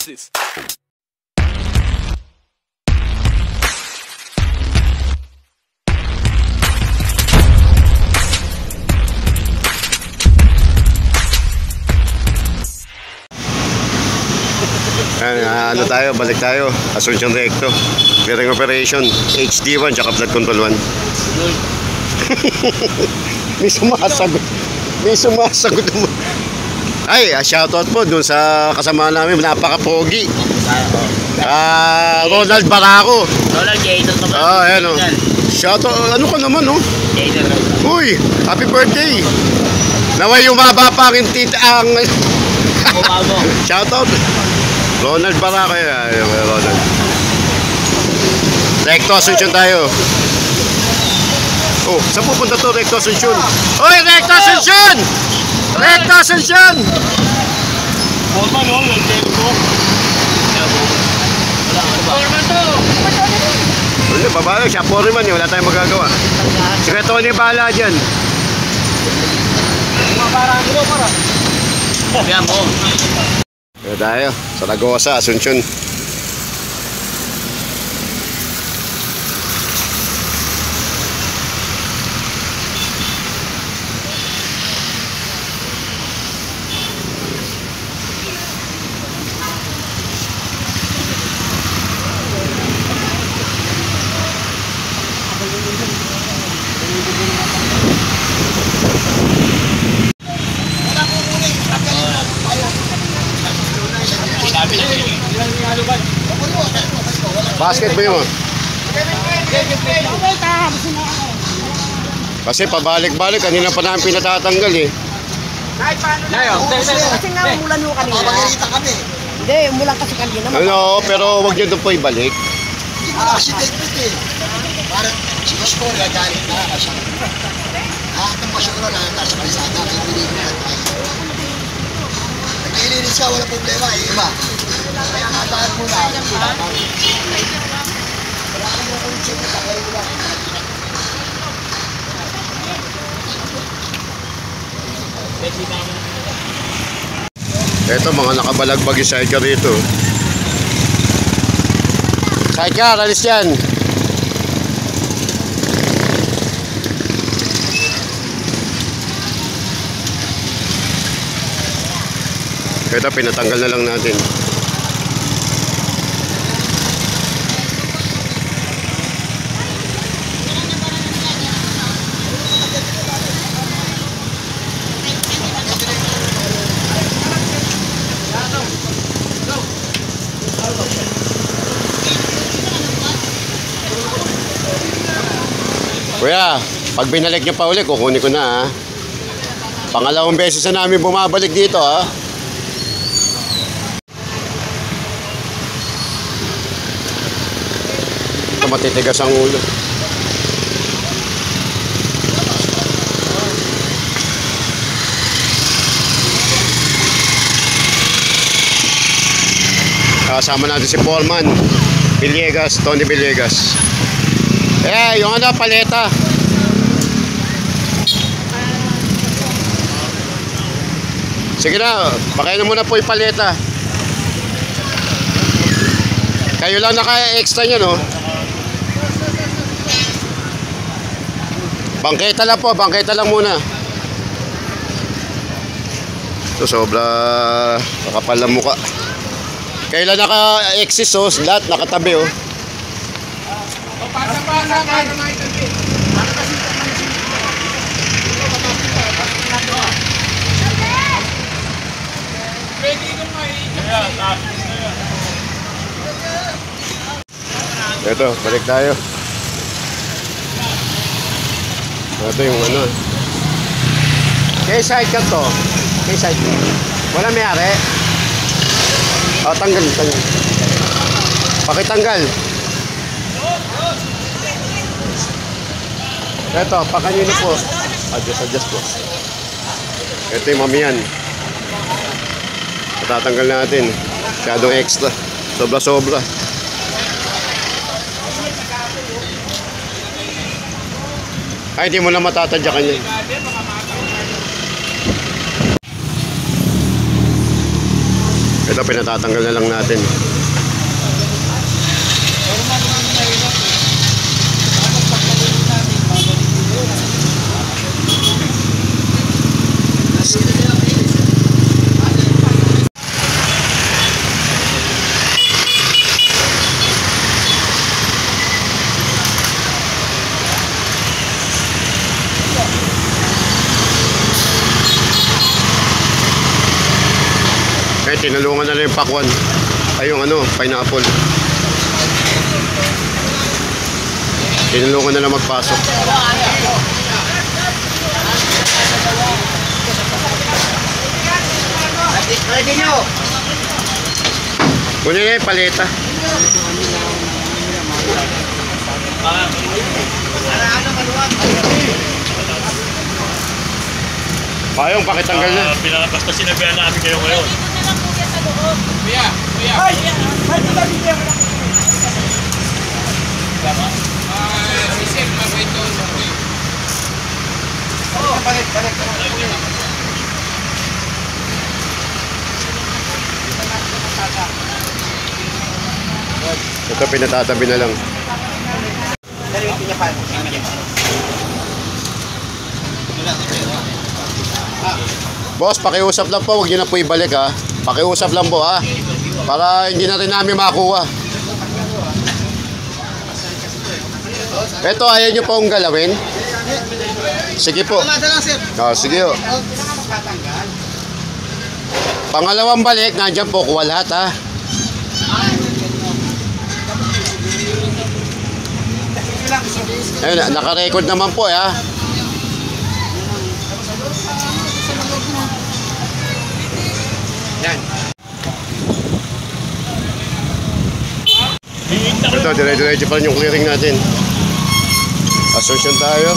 Watch this. Ano tayo, balik tayo. Asuncion Recto. Bearing operation, HD1 tsaka flood control 1. May sumasagot. May sumasagot mo. Ay, shoutout po dun sa kasama namin, napaka-pogi. Ronald Baraco. Ronald Jason. Ayan o. Shoutout, ano ka naman o? Uy, happy birthday. Naway umaba pa ang ang shoutout. Ronald Baraco. Ronald. Recto Asuncion tayo. Oh, saan pupunta to? Recto Asuncion. Uy, Recto Asuncion! Recto Asuncion! Forman o, yung tempo. Forman to! Wala, babae, siya foreman wala tayong magagawa. Sikreto ni bahala dyan. Mabarang mo para. Kaya mo. Kaya tayo, Saragosa, Asuncion. Basket ba yun? Kasi pabalik-balik, kanina pa namin pinatatanggal eh. Kasi nga umulan mo kanina. Papagalita kami. Hindi, umulan kasi kanina. Ano, pero wag nyo doon po ibalik. Hindi mo kasi date eh. Parang si Pastor galit na kasi. Ang masura na nasa kalsada. Nag-iilinis ka, wala problema eh. Iba. Kaya kataan mo na. Wala kang nakulit na kayo lang. Ito, mga nakabalagbag yung sidecar rito. Sidecar, alis yan. Ito, pinatanggal na lang natin. Kuya, pag binalik nyo pa ulit, kukunin ko na ha. Pangalawang beses na namin bumabalik dito ha. Ito matitigas ang ulo. Kasama natin si Foreman Villegas, Tony Villegas. Yung ano, paleta. Sige na, pakain na muna po yung paleta. Kayo lang naka-extra nyo, no? Bangketa lang po, bangketa lang muna. Ito, sobra makapal ang muka. Kayo lang naka-exist, oh. Lahat nakatabi, oh. Ito, balik tayo. Ito yung ano. Kaya side ka to. Kaya side ka. Wala may-ari. O, tanggal. Pakitanggal. Ito, pakanino po. Adjust po. Ito yung mamiyan. Tatanggal natin. Masyadong extra. Sobra-sobra. Ay, hindi mo na matatadyakan yan. Ito, pinatatanggal na lang natin. Eh, tinulungan na lang yung pakwan. Ay, yung ano, pineapple. Tinulungan na lang magpasok. Ready nyo! Kunin na yung paleta. Payong, pakitanggal na. Basta sinabihan namin kayo ngayon. Ito, pinatatabi na lang. Boss, pakiusap lang po, huwag nyo na po ibalik ha. Pakiusap lang po ha. Para hindi na rin namin makuha. Ito, ayaw nyo po akong galawin? Sige po. Oh, sige po. Pangalawang balik, nandyan po, kuha lahat ha. Ayun, naka-record naman po ha. Yan. Ito, dire-diretso pa rin yung clearing natin. Assumption tayo.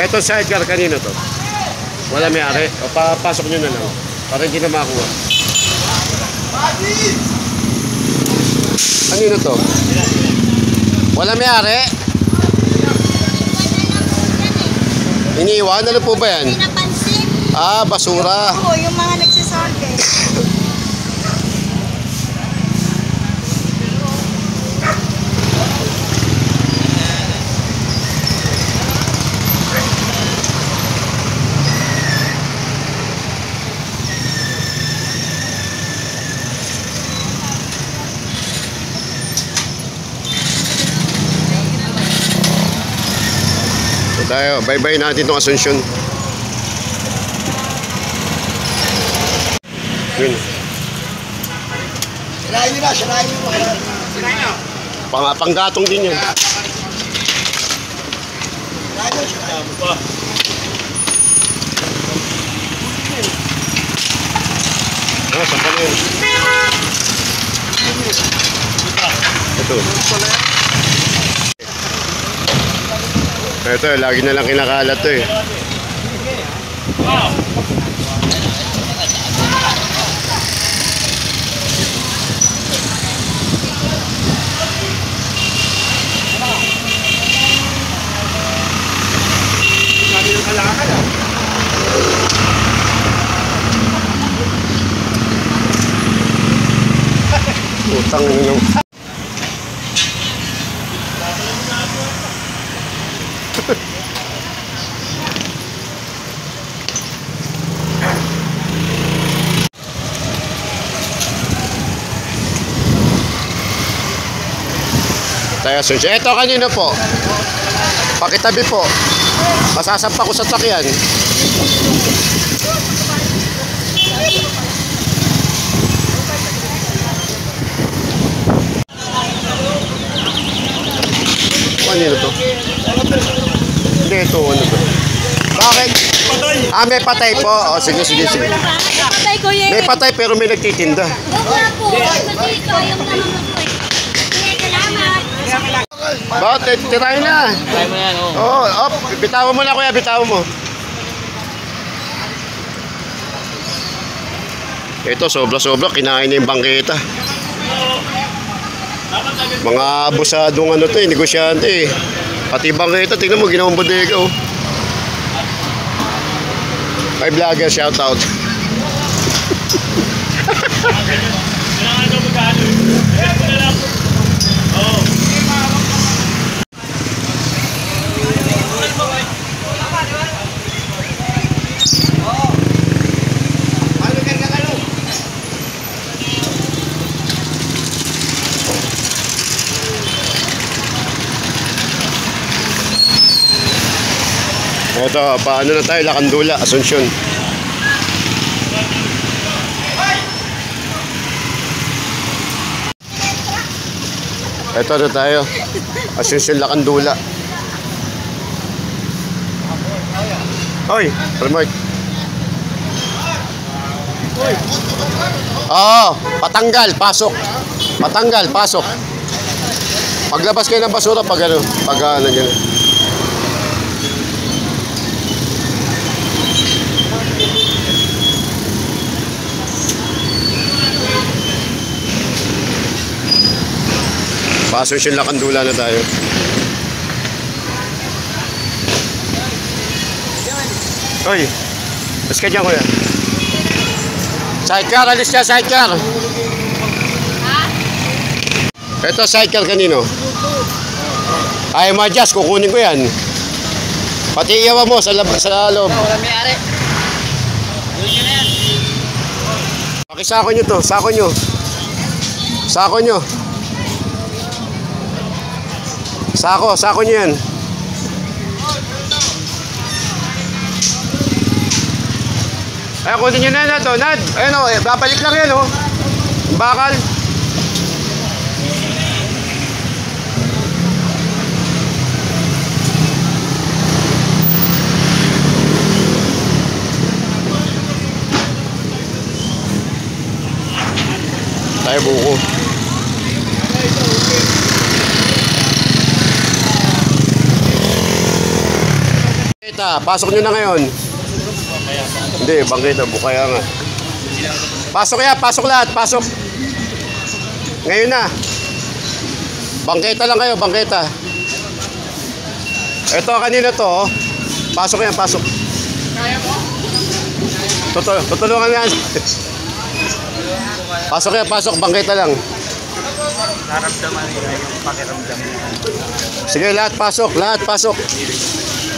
Ito sidecar, kanino to? Wala may-ari. O papasok nyo na lang. Para hindi na makuha. Kanino to? Wala may-ari? Iniiwan? Ano po ba yan? Pinapansin. Ah, basura. Oo, yung mga nagsisorbe. Tayo, bye-bye natin itong Asunsyon. Yun. Sirahin nyo na, sirahin nyo. Sirahin nyo. Panggatong din yan. Sirahin nyo, sirahin nyo. Ah, saan pa na yun? Ito. Ito, lagi na lang kinakalat to eh. Utang nyo. Tayo, Asunsyon. Ito kanino po? Pakitabi po. Masasampa ko sa sakyan. Kanino to? Hindi, ito. Ano to? Bakit? Patay! Ah, may patay po. O, sige, sige, sige. Patay ko yun. May patay pero may nagtitinda. Wala po. Ito dito. Yung naman ko eh. Salamat. Bakit? Tirahin na. Try mo yan, oh. Oh, bitawan mo na kuya, bitawan mo. Ito, sobra-sobra, kinain na yung bangketa. Mga abusadong ano to eh, negosyante eh. Pati bangketa, tingnan mo, ginawang bodega oh. May vlogger, shout out. Ito, paano na tayo? Lacandula, Asuncion. Ito na tayo. Asuncion, Lacandula. Hoy, Mark. Oo, patanggal, pasok. Patanggal, pasok. Paglabas kayo ng basura pag ano, ganyan. Pasok yung Lacandula na tayo. Hoy, mas ka dyan kuya. Sidecar, alis ka, sidecar. Ito, sidecar kanino? Ay, madjas, kukunin ko yan. Pati iyawa mo sa loob. Wala may ari. Pakisako nyo to, sako nyo. Sako nyo. Sako nyo yan. Ay, kunin nyo na to, Nad. Ayun o, babalik lang yan o. Bakal. Tayo buko. Bangketa, pasok nyo na ngayon. Hindi, bangketa, bukaya nga. Pasok ya, pasok lahat, pasok. Ngayon na. Bangketa lang kayo, bangketa. Ito, kanina to. Oh. Pasok yan, pasok. Kaya mo? Tutulungan yan. Pasok yan, pasok, bangketa lang. Naramdaman nila yung pakiramdam niya. Sige, lahat pasok, lahat pasok.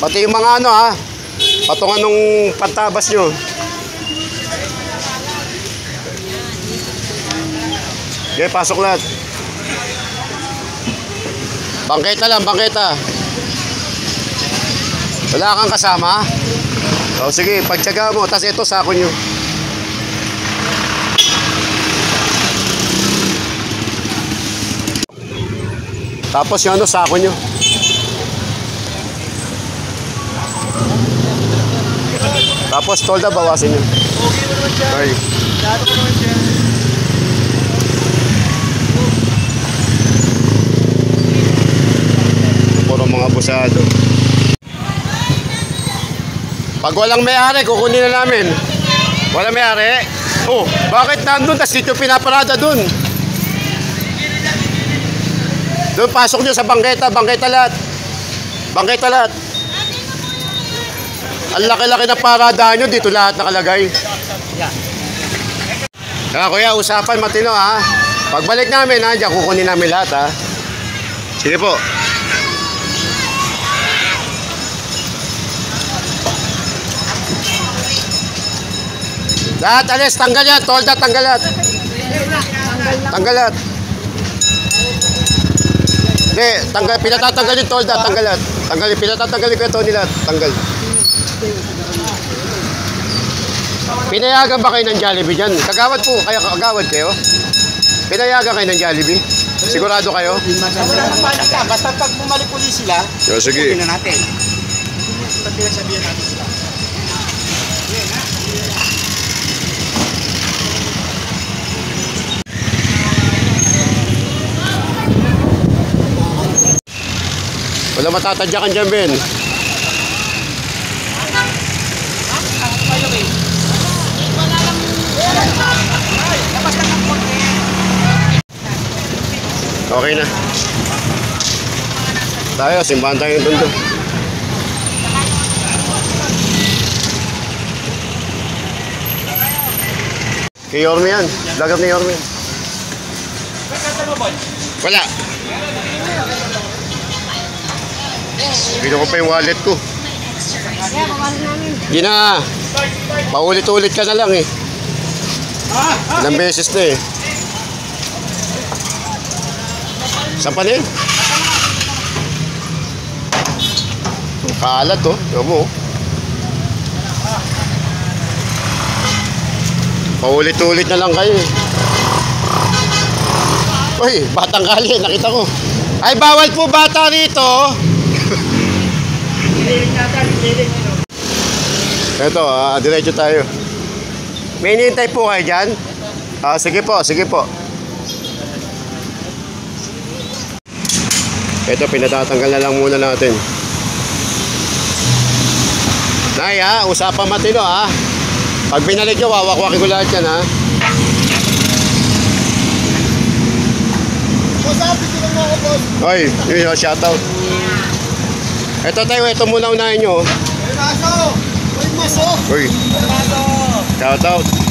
Pati yung mga ano ha, patungan nung pantabas nyo. Sige, pasok lahat. Bangketa lang, bangketa. Wala kang kasama? O sige, pagtyaga mo, tas ito sako nyo. Tapos yung ano, sako nyo. Tapos tolda, bawasin nyo. Okay. Puro mga busado. Pag walang may-ari, kukunin na namin. Walang may-ari? Oh, bakit nandun? Tas dito pinaparada dun. Doon, pasok nyo sa bangketa, bangketa lahat. Bangketa lahat. Ang laki-laki na paradahan nyo, dito lahat nakalagay. Kaya kuya, usapan matino ha. Pagbalik namin ha, dyan kukunin namin lahat ha. Sige po. Lahat alis, tanggal yan, tolda, tanggal lahat. Tanggal lahat. Hindi, tanggal, pinatatanggal yung tolda, tanggal lahat. Tanggal, pinatatanggalin ko yung Tony lahat, tanggal. Pinayagan ba kayo ng Jollibee dyan? Kagawad po, kaya kagawad kayo? Pinayagan kayo ng Jollibee? Sigurado kayo? Basta pag bumalik ulit sila, O, sige. kunin na natin. Pag pinagsabihan natin sila. Wala matatadyakan dyan, Ben. Okay na. Tayo, simbahan tayo yung tundo. Kay Yorme yan. Lagap ni Yorme. Wala. Bino ko pa yung wallet ko. Hindi na. Paulit-ulit ka na lang eh. Ilang beses na eh. Saan pa na yun? Kalat oh. Yung mo oh. Paulit-ulit na lang kayo eh. Uy, batang kali, nakita ko. Ay, bawal po bata rito. Ito, diretso tayo. May hinihintay po kayo dyan? Sige po, sige po. Ito, pinatatanggal na lang muna natin. Nay ha, usapang matino ha. Pag binalik nyo, wawakwakin ko lahat yan ha. Hoy, yun yung shoutout. Ito tayo, ito muna unahin nyo. May maso! May maso! Uy, shoutout.